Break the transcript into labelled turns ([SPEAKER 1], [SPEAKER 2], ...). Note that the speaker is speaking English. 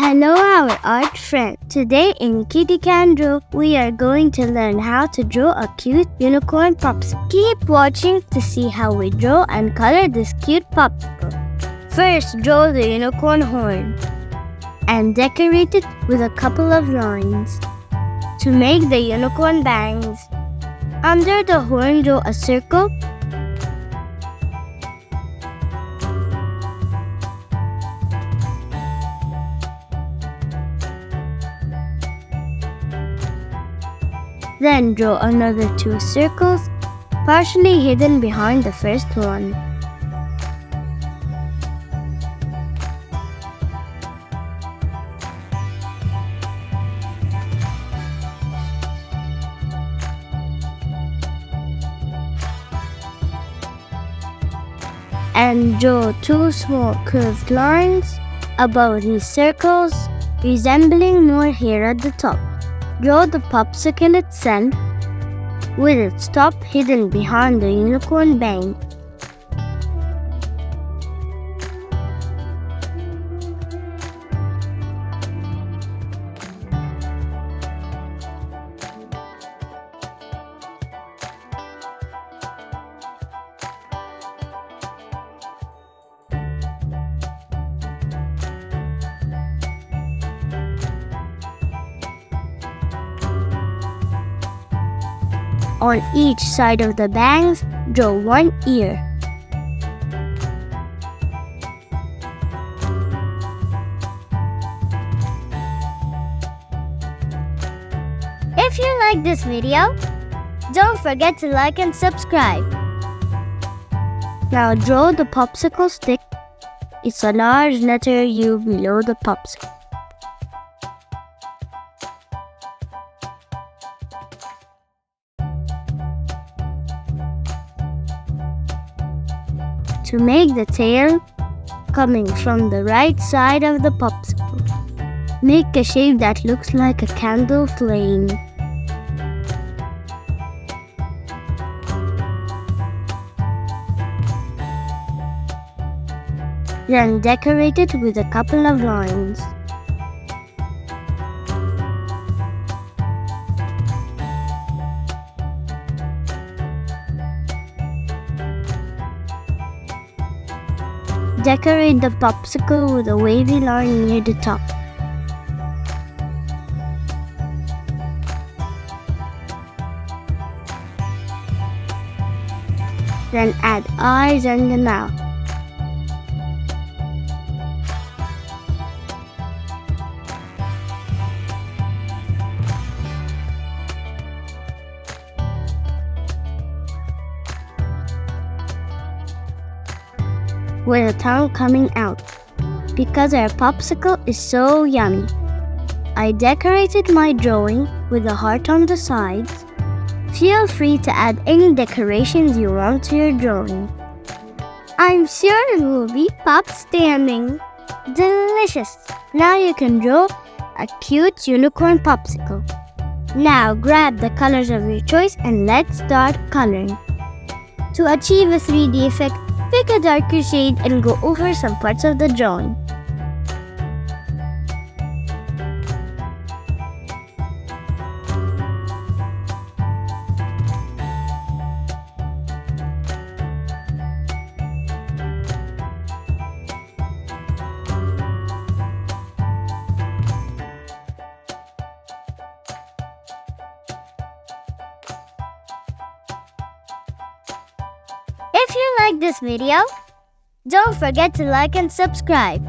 [SPEAKER 1] Hello, our art friend. Today in Kiddy Can Draw, we are going to learn how to draw a cute unicorn popsicle. Keep watching to see how we draw and color this cute popsicle. First, draw the unicorn horn and decorate it with a couple of lines. To make the unicorn bangs, under the horn, draw a circle. Then draw another 2 circles, partially hidden behind the first one. And draw 2 small curved lines above these circles, resembling more hair at the top. Draw the popsicle itself, with its top hidden behind the unicorn bang. On each side of the bangs, draw 1 ear. If you like this video, don't forget to like and subscribe. Now draw the popsicle stick. It's a large letter U below the popsicle. To make the tail coming from the right side of the popsicle, make a shape that looks like a candle flame. Then decorate it with a couple of lines. Decorate the popsicle with a wavy line near the top. Then add eyes and the mouth. With a tongue coming out, because our popsicle is so yummy. I decorated my drawing with a heart on the sides. Feel free to add any decorations you want to your drawing. I'm sure it will be pop-standing. Delicious! Now you can draw a cute unicorn popsicle. Now grab the colors of your choice and let's start coloring. To achieve a 3D effect, pick a darker shade and go over some parts of the drawing. If you like this video, don't forget to like and subscribe.